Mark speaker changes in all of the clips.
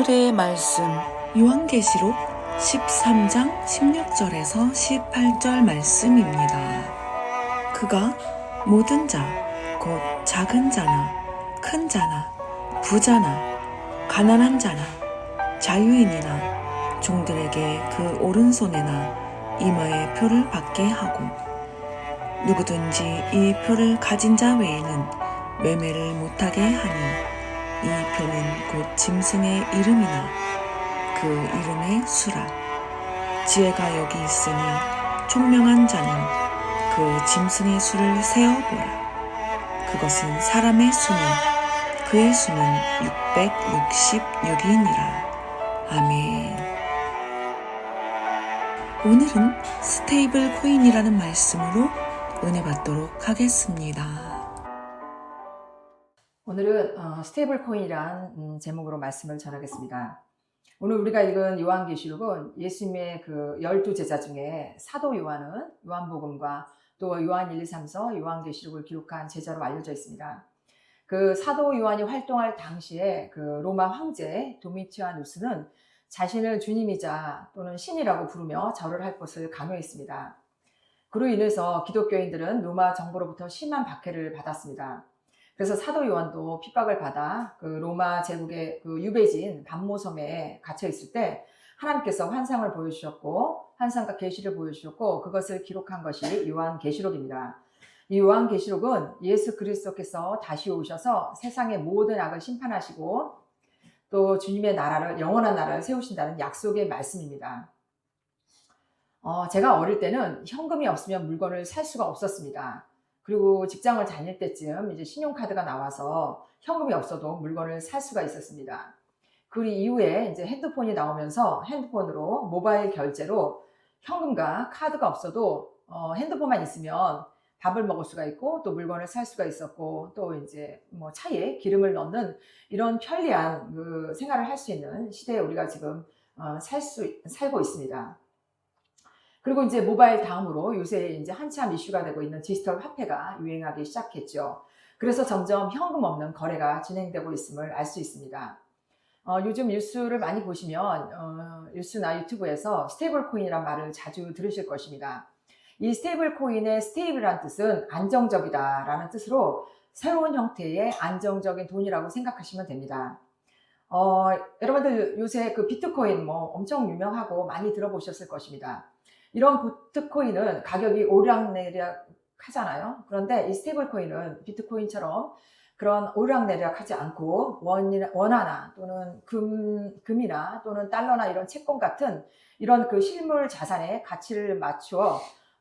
Speaker 1: 오늘의 말씀 요한계시록 13장 16절에서 18절 말씀입니다. 그가 모든 자, 곧 작은 자나 큰 자나 부자나 가난한 자나 자유인이나 종들에게 그 오른손에나 이마에 표를 받게 하고 누구든지 이 표를 가진 자 외에는 매매를 못하게 하니 이 표는 곧 짐승의 이름이나 그 이름의 수라. 지혜가 여기 있으니 총명한 자는 그 짐승의 수를 세어보라. 그것은 사람의 수니 그의 수는 666이니라. 아멘. 오늘은 스테이블 코인이라는 말씀으로 은혜 받도록 하겠습니다.
Speaker 2: 오늘은 스테이블 코인이란 제목으로 말씀을 전하겠습니다. 오늘 우리가 읽은 요한계시록은 예수님의 그 12제자 중에 사도 요한은 요한복음과 또 요한 1, 2, 3서 요한계시록을 기록한 제자로 알려져 있습니다. 그 사도 요한이 활동할 당시에 그 로마 황제 도미티아누스는 자신을 주님이자 또는 신이라고 부르며 절을 할 것을 강요했습니다. 그로 인해서 기독교인들은 로마 정부로부터 심한 박해를 받았습니다. 그래서 사도 요한도 핍박을 받아 그 로마 제국의 그 유배지인 반모섬에 갇혀 있을 때 하나님께서 환상을 보여주셨고 환상과 계시를 보여주셨고 그것을 기록한 것이 요한계시록입니다. 이 요한계시록은 예수 그리스도께서 다시 오셔서 세상의 모든 악을 심판하시고 또 주님의 나라를 영원한 나라를 세우신다는 약속의 말씀입니다. 제가 어릴 때는 현금이 없으면 물건을 살 수가 없었습니다. 그리고 직장을 다닐 때쯤 이제 신용카드가 나와서 현금이 없어도 물건을 살 수가 있었습니다. 그 이후에 이제 핸드폰이 나오면서 핸드폰으로 모바일 결제로 현금과 카드가 없어도 핸드폰만 있으면 밥을 먹을 수가 있고 또 물건을 살 수가 있었고 또 이제 뭐 차에 기름을 넣는 이런 편리한 그 생활을 할 수 있는 시대에 우리가 지금 살고 있습니다. 그리고 이제 모바일 다음으로 요새 이제 한참 이슈가 되고 있는 디지털 화폐가 유행하기 시작했죠. 그래서 점점 현금 없는 거래가 진행되고 있음을 알 수 있습니다. 요즘 뉴스를 많이 보시면 뉴스나 유튜브에서 스테이블 코인이란 말을 자주 들으실 것입니다. 이 스테이블 코인의 스테이블이라는 뜻은 안정적이다라는 뜻으로 새로운 형태의 안정적인 돈이라고 생각하시면 됩니다. 여러분들 요새 그 비트코인 뭐 엄청 유명하고 많이 들어보셨을 것입니다. 이런 비트코인은 가격이 오르락내리락 하잖아요. 그런데 이 스테이블 코인은 비트코인처럼 그런 오르락내리락 하지 않고 원화나 또는 금이나 또는 달러나 이런 채권 같은 이런 그 실물 자산의 가치를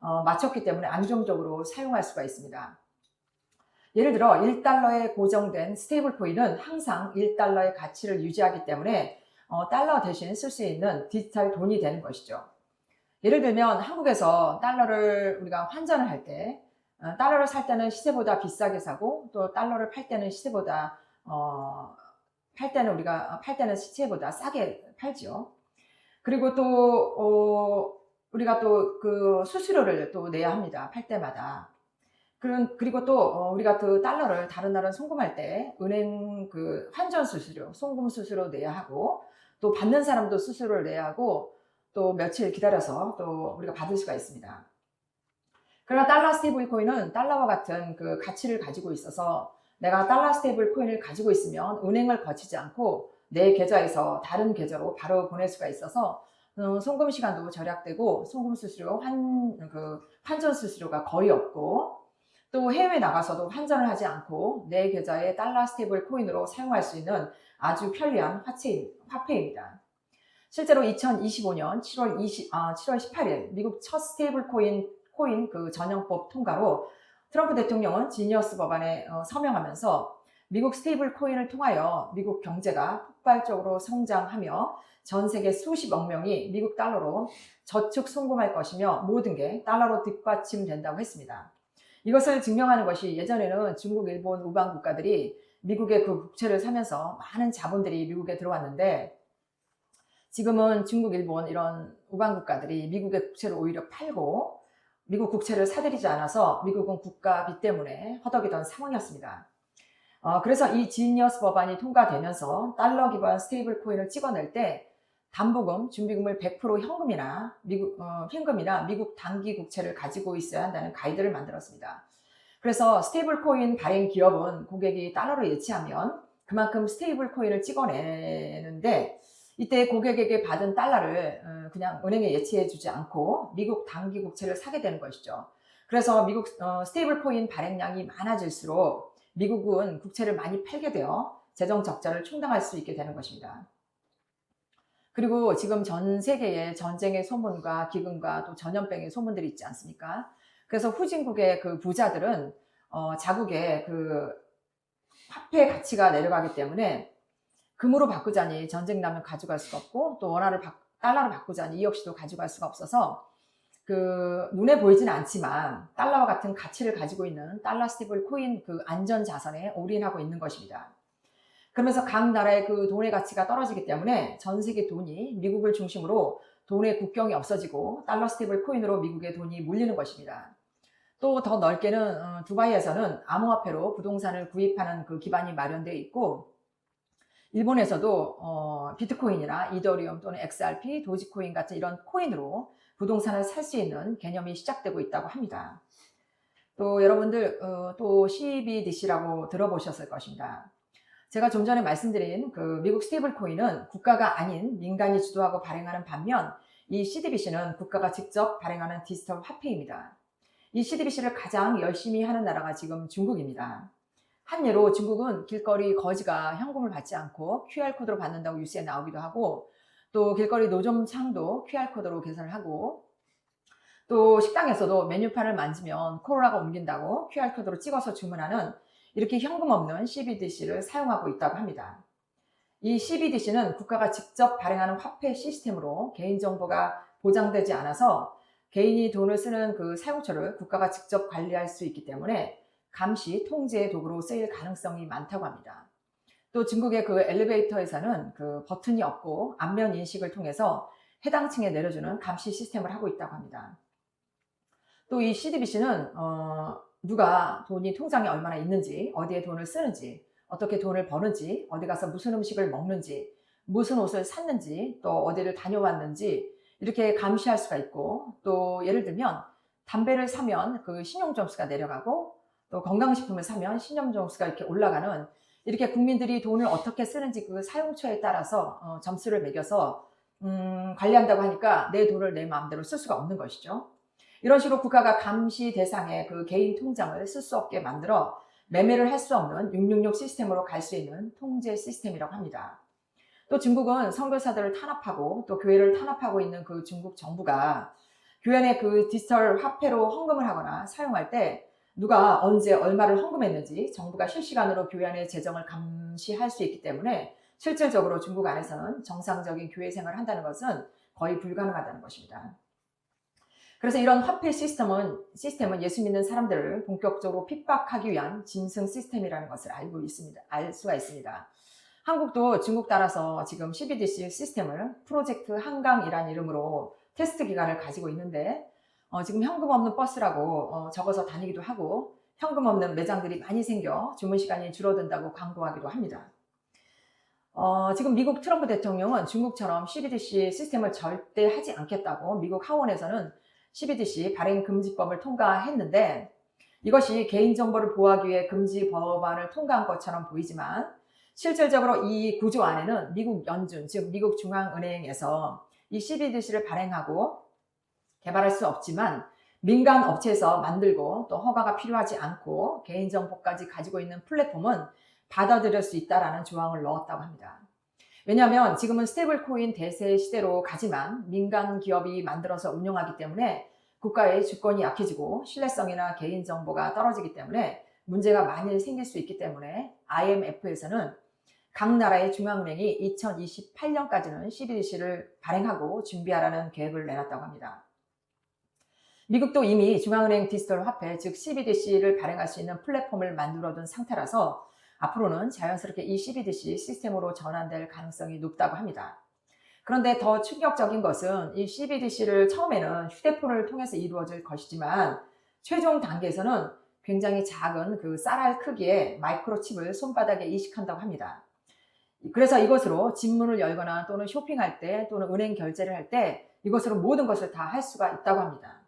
Speaker 2: 맞췄기 때문에 안정적으로 사용할 수가 있습니다. 예를 들어 1달러에 고정된 스테이블 코인은 항상 1달러의 가치를 유지하기 때문에 달러 대신 쓸 수 있는 디지털 돈이 되는 것이죠. 예를 들면 한국에서 달러를 우리가 환전을 할 때 달러를 살 때는 시세보다 비싸게 사고 또 달러를 팔 때는 팔 때는 시세보다 싸게 팔죠. 그리고 또 우리가 또 그 수수료를 또 내야 합니다. 팔 때마다. 그리고 또 우리가 그 달러를 다른 나라로 송금할 때 은행 그 환전 수수료, 송금 수수료 내야 하고 또 받는 사람도 수수료를 내야 하고 또 며칠 기다려서 또 우리가 받을 수가 있습니다. 그러나 달러 스테이블 코인은 달러와 같은 그 가치를 가지고 있어서 내가 달러 스테이블 코인을 가지고 있으면 은행을 거치지 않고 내 계좌에서 다른 계좌로 바로 보낼 수가 있어서 송금 시간도 절약되고 송금 수수료, 환전 수수료가 거의 없고 또 해외에 나가서도 환전을 하지 않고 내 계좌에 달러 스테이블 코인으로 사용할 수 있는 아주 편리한 화폐입니다. 실제로 2025년 7월 18일 미국 첫 스테이블 코인 그 전용법 통과로 트럼프 대통령은 지니어스 법안에 서명하면서 미국 스테이블 코인을 통하여 미국 경제가 폭발적으로 성장하며 전 세계 수십억 명이 미국 달러로 저축 송금할 것이며 모든 게 달러로 뒷받침된다고 했습니다. 이것을 증명하는 것이 예전에는 중국, 일본, 우방 국가들이 미국의 그 국채를 사면서 많은 자본들이 미국에 들어왔는데 지금은 중국, 일본 이런 우방 국가들이 미국의 국채를 오히려 팔고 미국 국채를 사들이지 않아서 미국은 국가비 때문에 허덕이던 상황이었습니다. 그래서 이 지니어스 법안이 통과되면서 달러 기반 스테이블 코인을 찍어낼 때 담보금, 준비금을 100% 현금이나 미국 단기 국채를 가지고 있어야 한다는 가이드를 만들었습니다. 그래서 스테이블 코인 발행 기업은 고객이 달러로 예치하면 그만큼 스테이블 코인을 찍어내는데 이때 고객에게 받은 달러를 그냥 은행에 예치해 주지 않고 미국 단기 국채를 사게 되는 것이죠. 그래서 미국 스테이블 코인 발행량이 많아질수록 미국은 국채를 많이 팔게 되어 재정 적자를 충당할 수 있게 되는 것입니다. 그리고 지금 전 세계에 전쟁의 소문과 기근과 또 전염병의 소문들이 있지 않습니까? 그래서 후진국의 그 부자들은 자국의 그 화폐 가치가 내려가기 때문에 금으로 바꾸자니 전쟁 나면 가져갈 수가 없고 또 달러로 바꾸자니 이 역시도 가져갈 수가 없어서 그 눈에 보이지는 않지만 달러와 같은 가치를 가지고 있는 달러 스테이블 코인 그 안전 자산에 올인하고 있는 것입니다. 그러면서 각 나라의 그 돈의 가치가 떨어지기 때문에 전 세계 돈이 미국을 중심으로 돈의 국경이 없어지고 달러 스테이블 코인으로 미국의 돈이 몰리는 것입니다. 또 더 넓게는 두바이에서는 암호화폐로 부동산을 구입하는 그 기반이 마련되어 있고 일본에서도 비트코인이나 이더리움 또는 XRP, 도지코인 같은 이런 코인으로 부동산을 살 수 있는 개념이 시작되고 있다고 합니다. 또 여러분들 또 CBDC라고 들어보셨을 것입니다. 제가 좀 전에 말씀드린 그 미국 스테이블 코인은 국가가 아닌 민간이 주도하고 발행하는 반면 이 CDBC는 국가가 직접 발행하는 디지털 화폐입니다. 이 CDBC를 가장 열심히 하는 나라가 지금 중국입니다. 한 예로 중국은 길거리 거지가 현금을 받지 않고 QR코드로 받는다고 뉴스에 나오기도 하고 또 길거리 노점창도 QR코드로 계산을 하고 또 식당에서도 메뉴판을 만지면 코로나가 옮긴다고 QR코드로 찍어서 주문하는 이렇게 현금 없는 CBDC를 사용하고 있다고 합니다. 이 CBDC는 국가가 직접 발행하는 화폐 시스템으로 개인정보가 보장되지 않아서 개인이 돈을 쓰는 그 사용처를 국가가 직접 관리할 수 있기 때문에 감시, 통제의 도구로 쓰일 가능성이 많다고 합니다. 또 중국의 그 엘리베이터에서는 그 버튼이 없고 안면 인식을 통해서 해당 층에 내려주는 감시 시스템을 하고 있다고 합니다. 또 이 CDBC는 누가 돈이 통장에 얼마나 있는지, 어디에 돈을 쓰는지, 어떻게 돈을 버는지, 어디 가서 무슨 음식을 먹는지, 무슨 옷을 샀는지, 또 어디를 다녀왔는지 이렇게 감시할 수가 있고 또 예를 들면 담배를 사면 그 신용점수가 내려가고 또 건강식품을 사면 신용점수가 이렇게 올라가는 이렇게 국민들이 돈을 어떻게 쓰는지 그 사용처에 따라서 점수를 매겨서 관리한다고 하니까 내 돈을 내 마음대로 쓸 수가 없는 것이죠. 이런 식으로 국가가 감시 대상의 그 개인 통장을 쓸 수 없게 만들어 매매를 할 수 없는 666 시스템으로 갈 수 있는 통제 시스템이라고 합니다. 또 중국은 선교사들을 탄압하고 또 교회를 탄압하고 있는 그 중국 정부가 교회 그 디지털 화폐로 헌금을 하거나 사용할 때 누가 언제 얼마를 헌금했는지 정부가 실시간으로 교회 안의 재정을 감시할 수 있기 때문에 실질적으로 중국 안에서는 정상적인 교회 생활을 한다는 것은 거의 불가능하다는 것입니다. 그래서 이런 화폐 시스템은 예수 믿는 사람들을 본격적으로 핍박하기 위한 짐승 시스템이라는 것을 알 수가 있습니다. 한국도 중국 따라서 지금 CBDC 시스템을 프로젝트 한강이라는 이름으로 테스트 기간을 가지고 있는데 지금 현금 없는 버스라고 적어서 다니기도 하고 현금 없는 매장들이 많이 생겨 주문 시간이 줄어든다고 광고하기도 합니다. 지금 미국 트럼프 대통령은 중국처럼 CBDC 시스템을 절대 하지 않겠다고 미국 하원에서는 CBDC 발행 금지법을 통과했는데 이것이 개인정보를 보호하기 위해 금지 법안을 통과한 것처럼 보이지만 실질적으로 이 구조 안에는 미국 연준, 즉 미국 중앙은행에서 이 CBDC를 발행하고 개발할 수 없지만 민간 업체에서 만들고 또 허가가 필요하지 않고 개인정보까지 가지고 있는 플랫폼은 받아들일 수 있다라는 조항을 넣었다고 합니다. 왜냐하면 지금은 스테이블 코인 대세 시대로 가지만 민간 기업이 만들어서 운영하기 때문에 국가의 주권이 약해지고 신뢰성이나 개인정보가 떨어지기 때문에 문제가 많이 생길 수 있기 때문에 IMF에서는 각 나라의 중앙은행이 2028년까지는 CBDC를 발행하고 준비하라는 계획을 내놨다고 합니다. 미국도 이미 중앙은행 디지털 화폐, 즉 CBDC를 발행할 수 있는 플랫폼을 만들어둔 상태라서 앞으로는 자연스럽게 이 CBDC 시스템으로 전환될 가능성이 높다고 합니다. 그런데 더 충격적인 것은 이 CBDC를 처음에는 휴대폰을 통해서 이루어질 것이지만 최종 단계에서는 굉장히 작은 그 쌀알 크기의 마이크로칩을 손바닥에 이식한다고 합니다. 그래서 이것으로 집문을 열거나 또는 쇼핑할 때 또는 은행 결제를 할 때 이것으로 모든 것을 다 할 수가 있다고 합니다.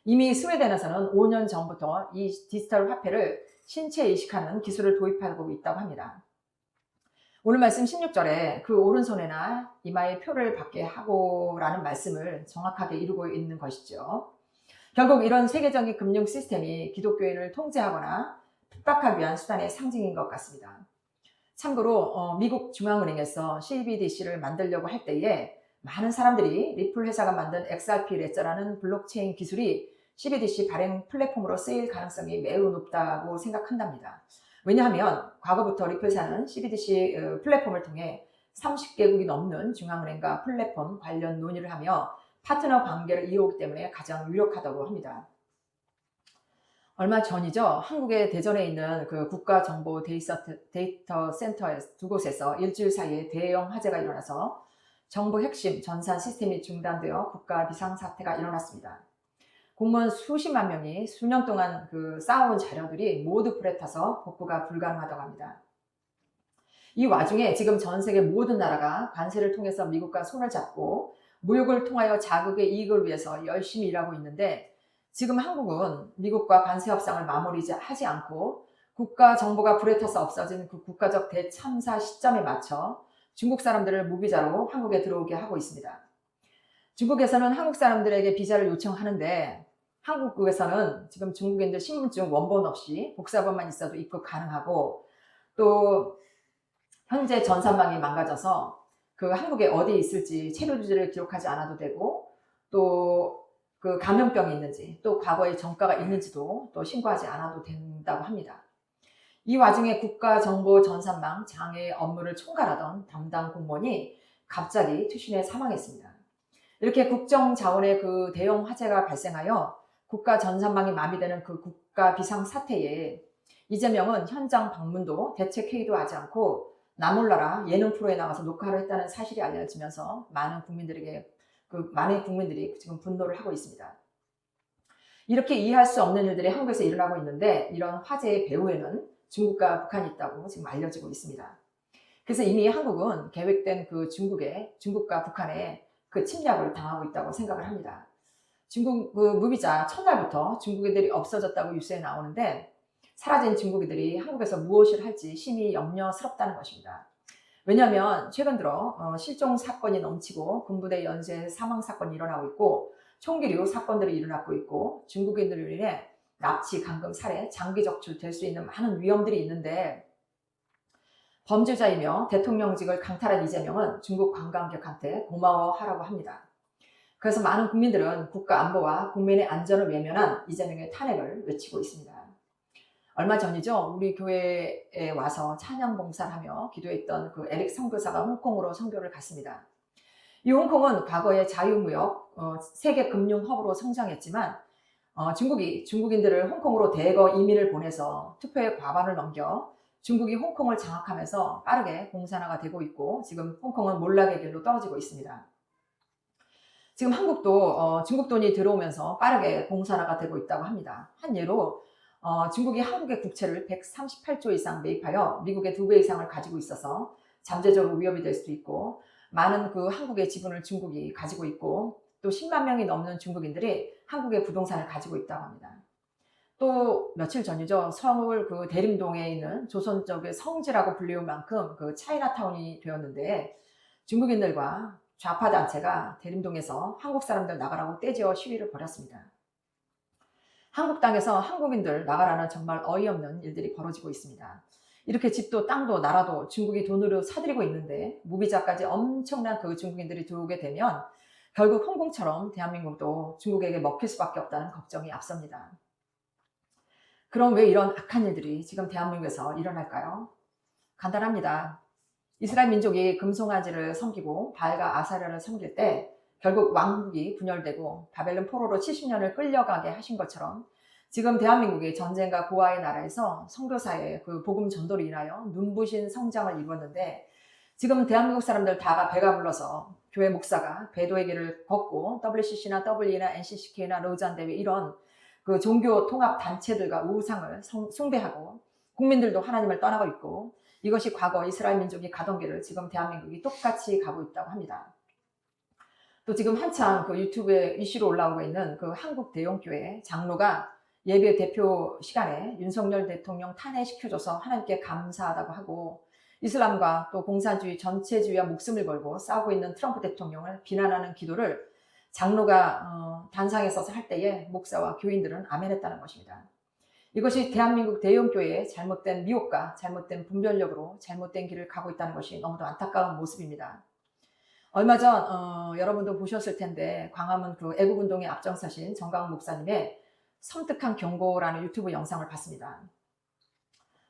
Speaker 2: 이미 스웨덴에서는 5년 전부터 이 디지털 화폐를 신체에 이식하는 기술을 도입하고 있다고 합니다. 오늘 말씀 16절에 그 오른손에나 이마에 표를 받게 하고 라는 말씀을 정확하게 이루고 있는 것이죠. 결국 이런 세계적인 금융 시스템이 기독교인을 통제하거나 핍박하기 위한 수단의 상징인 것 같습니다. 참고로 미국 중앙은행에서 CBDC를 만들려고 할 때에 많은 사람들이 리플 회사가 만든 XRP 레저라는 블록체인 기술이 CBDC 발행 플랫폼으로 쓰일 가능성이 매우 높다고 생각한답니다. 왜냐하면 과거부터 리플사는 CBDC 플랫폼을 통해 30개국이 넘는 중앙은행과 플랫폼 관련 논의를 하며 파트너 관계를 이어오기 때문에 가장 유력하다고 합니다. 얼마 전이죠. 한국의 대전에 있는 그 국가정보 데이터 센터 두 곳에서 일주일 사이에 대형 화재가 일어나서 정부 핵심 전산 시스템이 중단되어 국가 비상사태가 일어났습니다. 공무원 수십만 명이 수년 동안 그 쌓아온 자료들이 모두 불에 타서 복구가 불가능하다고 합니다. 이 와중에 지금 전 세계 모든 나라가 관세를 통해서 미국과 손을 잡고 무역을 통하여 자국의 이익을 위해서 열심히 일하고 있는데 지금 한국은 미국과 관세 협상을 마무리하지 않고 국가 정보가 불에 타서 없어진 그 국가적 대참사 시점에 맞춰 중국 사람들을 무비자로 한국에 들어오게 하고 있습니다. 중국에서는 한국 사람들에게 비자를 요청하는데 한국에서는 지금 중국인들 신분증 원본 없이 복사본만 있어도 입국 가능하고 또 현재 전산망이 망가져서 그 한국에 어디에 있을지 체류지를 기록하지 않아도 되고 또 그 감염병이 있는지 또 과거에 전과가 있는지도 또 신고하지 않아도 된다고 합니다. 이 와중에 국가정보전산망 장애 업무를 총괄하던 담당 공무원이 갑자기 투신해 사망했습니다. 이렇게 국정 자원의 그 대형 화재가 발생하여 국가 전산망이 마비되는 그 국가 비상사태에 이재명은 현장 방문도 대책 회의도 하지 않고 나몰라라 예능 프로에 나가서 녹화를 했다는 사실이 알려지면서 많은 국민들이 지금 분노를 하고 있습니다. 이렇게 이해할 수 없는 일들이 한국에서 일어나고 있는데 이런 화재의 배후에는 중국과 북한이 있다고 지금 알려지고 있습니다. 그래서 이미 한국은 계획된 그 중국과 북한의 그 침략을 당하고 있다고 생각을 합니다. 중국 그 무비자 첫날부터 중국인들이 없어졌다고 뉴스에 나오는데 사라진 중국인들이 한국에서 무엇을 할지 심히 염려스럽다는 것입니다. 왜냐하면 최근 들어 실종 사건이 넘치고 군부대 연쇄 사망 사건이 일어나고 있고 총기류 사건들이 일어나고 있고 중국인들로 인해 납치, 감금, 살해, 장기 적출될 수 있는 많은 위험들이 있는데 범죄자이며 대통령직을 강탈한 이재명은 중국 관광객한테 고마워하라고 합니다. 그래서 많은 국민들은 국가 안보와 국민의 안전을 외면한 이재명의 탄핵을 외치고 있습니다. 얼마 전이죠. 우리 교회에 와서 찬양 봉사를 하며 기도했던 그 에릭 선교사가 홍콩으로 선교를 갔습니다. 이 홍콩은 과거에 자유무역 세계 금융 허브로 성장했지만 중국인들을 홍콩으로 대거 이민을 보내서 투표의 과반을 넘겨 중국이 홍콩을 장악하면서 빠르게 공산화가 되고 있고 지금 홍콩은 몰락의 길로 떨어지고 있습니다. 지금 한국도 중국 돈이 들어오면서 빠르게 공산화가 되고 있다고 합니다. 한 예로 중국이 한국의 국채를 138조 이상 매입하여 미국의 2배 이상을 가지고 있어서 잠재적으로 위협이 될 수도 있고 많은 그 한국의 지분을 중국이 가지고 있고 또 10만 명이 넘는 중국인들이 한국의 부동산을 가지고 있다고 합니다. 또 며칠 전이죠. 서울 그 대림동에 있는 조선족의 성지라고 불리울 만큼 그 차이나타운이 되었는데 중국인들과 좌파 단체가 대림동에서 한국 사람들 나가라고 떼지어 시위를 벌였습니다. 한국 땅에서 한국인들 나가라는 정말 어이없는 일들이 벌어지고 있습니다. 이렇게 집도 땅도 나라도 중국이 돈으로 사들이고 있는데 무비자까지 엄청난 그 중국인들이 들어오게 되면 결국 홍콩처럼 대한민국도 중국에게 먹힐 수밖에 없다는 걱정이 앞섭니다. 그럼 왜 이런 악한 일들이 지금 대한민국에서 일어날까요? 간단합니다. 이스라엘 민족이 금송아지를 섬기고 바알과 아사랴를 섬길 때 결국 왕국이 분열되고 바벨론 포로로 70년을 끌려가게 하신 것처럼 지금 대한민국이 전쟁과 고아의 나라에서 선교사의 그 복음 전도로 인하여 눈부신 성장을 이루었는데 지금 대한민국 사람들 다가 배가 불러서 교회 목사가 배도의 길을 걷고 WCC나 WE나 NCCK나 로잔 대회 이런 그 종교 통합 단체들과 우상을 숭배하고 국민들도 하나님을 떠나고 있고 이것이 과거 이스라엘 민족이 가던 길을 지금 대한민국이 똑같이 가고 있다고 합니다. 또 지금 한창 그 유튜브에 이슈로 올라오고 있는 그 한국 대형교회 장로가 예배 대표 시간에 윤석열 대통령 탄핵시켜줘서 하나님께 감사하다고 하고 이슬람과 또 공산주의 전체주의와 목숨을 걸고 싸우고 있는 트럼프 대통령을 비난하는 기도를 장로가 단상에 서서 할 때에 목사와 교인들은 아멘했다는 것입니다. 이것이 대한민국 대형교회의 잘못된 미혹과 잘못된 분별력으로 잘못된 길을 가고 있다는 것이 너무도 안타까운 모습입니다. 얼마 전 여러분도 보셨을 텐데 광화문 그 애국운동에 앞장서신 정광훈 목사님의 섬뜩한 경고라는 유튜브 영상을 봤습니다.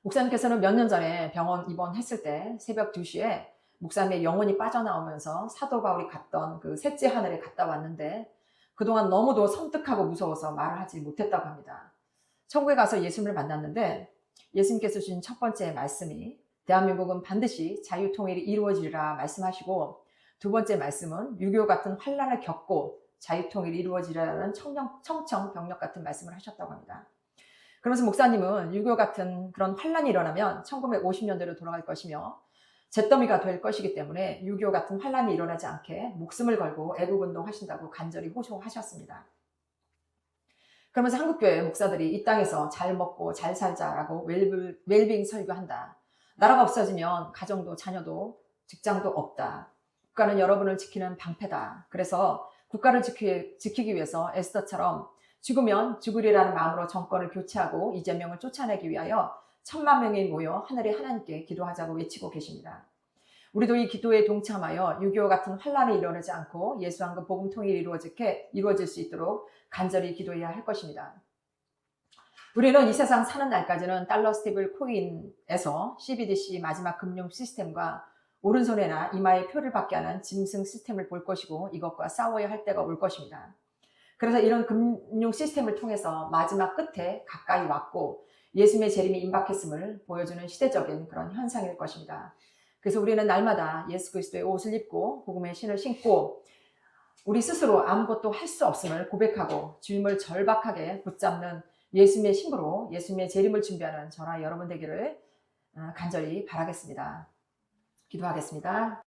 Speaker 2: 목사님께서는 몇 년 전에 병원 입원했을 때 새벽 2시에 목사님의 영혼이 빠져나오면서 사도 바울이 갔던 그 셋째 하늘에 갔다 왔는데 그동안 너무도 섬뜩하고 무서워서 말을 하지 못했다고 합니다. 천국에 가서 예수님을 만났는데 예수님께서 주신 첫 번째 말씀이 대한민국은 반드시 자유통일이 이루어지리라 말씀하시고 두 번째 말씀은 6.25 같은 환란을 겪고 자유통일이 이루어지리라는 청청병력 같은 말씀을 하셨다고 합니다. 그러면서 목사님은 6.25 같은 그런 환란이 일어나면 1950년대로 돌아갈 것이며 잿더미가 될 것이기 때문에 6.25 같은 환란이 일어나지 않게 목숨을 걸고 애국운동 하신다고 간절히 호소하셨습니다. 그러면서 한국교회 목사들이 이 땅에서 잘 먹고 잘 살자라고 웰빙 설교한다. 나라가 없어지면 가정도 자녀도 직장도 없다. 국가는 여러분을 지키는 방패다. 그래서 국가를 지키기 위해서 에스더처럼 죽으면 죽으리라는 마음으로 정권을 교체하고 이재명을 쫓아내기 위하여 1000만 명이 모여 하늘의 하나님께 기도하자고 외치고 계십니다. 우리도 이 기도에 동참하여 6.25 같은 환란이 일어나지 않고 예수왕국 복음 통일이 이루어질 수 있도록 간절히 기도해야 할 것입니다. 우리는 이 세상 사는 날까지는 달러 스테이블 코인에서 CBDC 마지막 금융 시스템과 오른손에나 이마에 표를 받게 하는 짐승 시스템을 볼 것이고 이것과 싸워야 할 때가 올 것입니다. 그래서 이런 금융 시스템을 통해서 마지막 끝에 가까이 왔고 예수님의 재림이 임박했음을 보여주는 시대적인 그런 현상일 것입니다. 그래서 우리는 날마다 예수 그리스도의 옷을 입고 복음의 신을 신고 우리 스스로 아무것도 할 수 없음을 고백하고 주님을 절박하게 붙잡는 예수님의 신부로 예수님의 재림을 준비하는 저와 여러분 되기를 간절히 바라겠습니다. 기도하겠습니다.